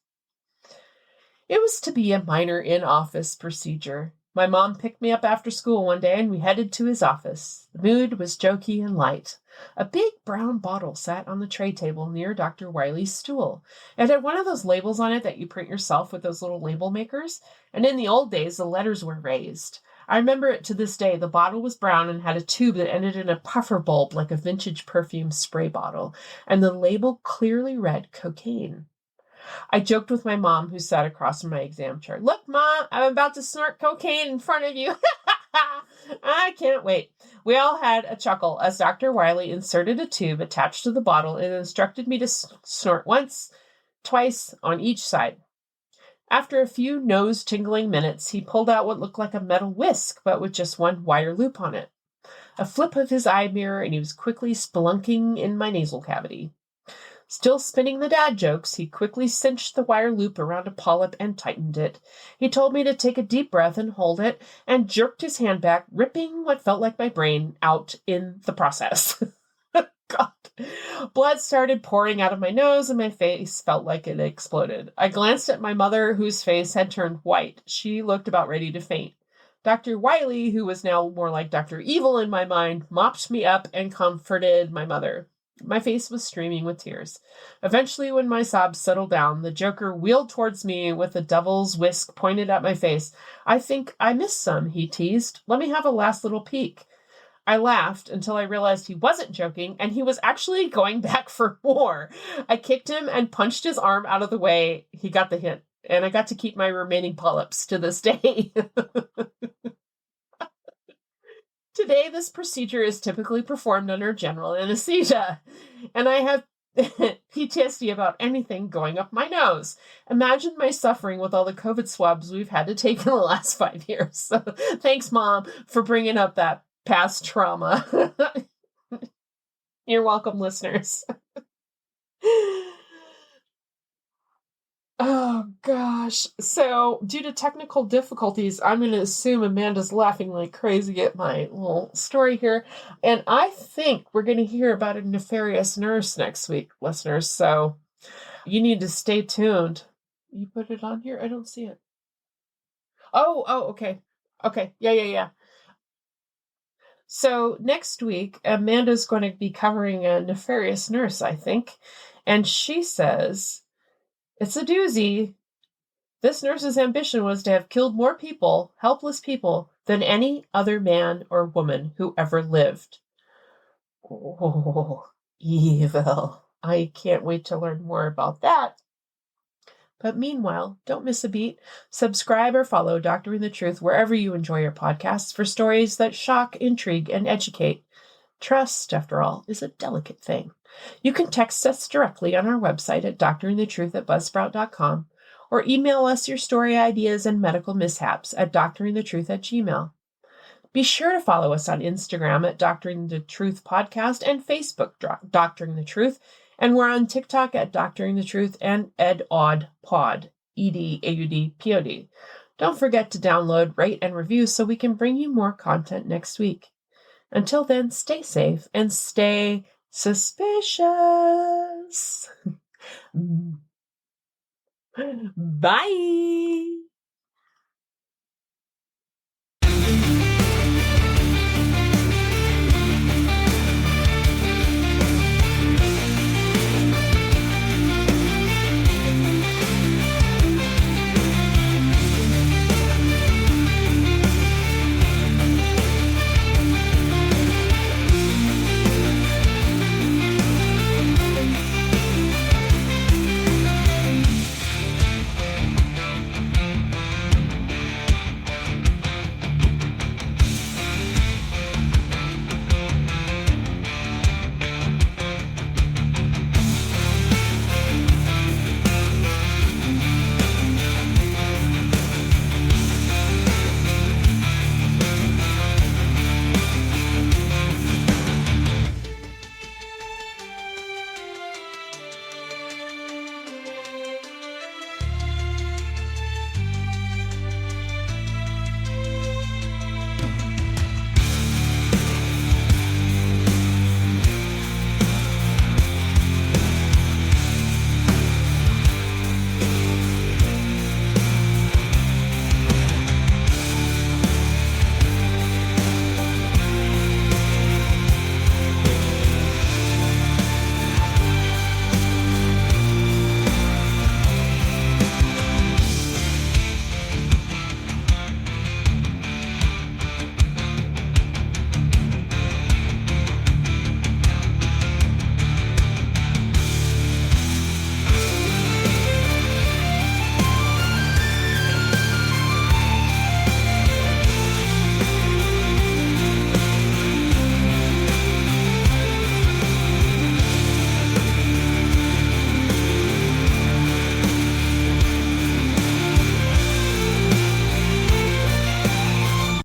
It was to be a minor in-office procedure. My mom picked me up after school one day, and we headed to his office. The mood was jokey and light. A big brown bottle sat on the tray table near Dr. Wiley's stool. It had one of those labels on it that you print yourself with those little label makers, and in the old days, the letters were raised. I remember it to this day. The bottle was brown and had a tube that ended in a puffer bulb like a vintage perfume spray bottle, and the label clearly read cocaine. I joked with my mom, who sat across from my exam chair. Look, Mom, I'm about to snort cocaine in front of you. I can't wait. We all had a chuckle as Dr. Wiley inserted a tube attached to the bottle and instructed me to snort once, twice on each side. After a few nose-tingling minutes, he pulled out what looked like a metal whisk, but with just one wire loop on it. A flip of his eye mirror, and he was quickly spelunking in my nasal cavity. Still spinning the dad jokes, he quickly cinched the wire loop around a polyp and tightened it. He told me to take a deep breath and hold it, and jerked his hand back, ripping what felt like my brain out in the process. God. Blood started pouring out of my nose, and my face felt like it exploded. I glanced at my mother, whose face had turned white. She looked about ready to faint. Dr. Wiley, who was now more like Dr. Evil in my mind, mopped me up and comforted my mother. My face was streaming with tears. Eventually, when my sobs settled down, the Joker wheeled towards me with a devil's whisk pointed at my face. "I think I missed some," he teased. "Let me have a last little peek." I laughed until I realized he wasn't joking, and he was actually going back for more. I kicked him and punched his arm out of the way. He got the hint, and I got to keep my remaining polyps to this day. Today, this procedure is typically performed under general anesthesia, and I have PTSD about anything going up my nose. Imagine my suffering with all the COVID swabs we've had to take in the last 5 years. So, thanks, Mom, for bringing up that past trauma. You're welcome, listeners. Oh, gosh. So, due to technical difficulties, I'm going to assume Amanda's laughing like crazy at my little story here. And I think we're going to hear about a nefarious nurse next week, listeners. So, you need to stay tuned. You put it on here? I don't see it. Oh, okay. Okay. Yeah. So, next week, Amanda's going to be covering a nefarious nurse, I think. And she says, it's a doozy. This nurse's ambition was to have killed more people, helpless people, than any other man or woman who ever lived. Oh, evil. I can't wait to learn more about that. But meanwhile, don't miss a beat. Subscribe or follow Doctoring the Truth wherever you enjoy your podcasts for stories that shock, intrigue, and educate. Trust, after all, is a delicate thing. You can text us directly on our website at doctoringthetruth@buzzsprout.com or email us your story ideas and medical mishaps at doctoringthetruth@gmail.com. Be sure to follow us on Instagram at Doctoring the Truth Podcast and Facebook Doctoring the Truth, and we're on TikTok at Doctoring the Truth and EdAudPod, EDAUDPOD. Don't forget to download, rate, and review so we can bring you more content next week. Until then, stay safe and stay suspicious. Bye.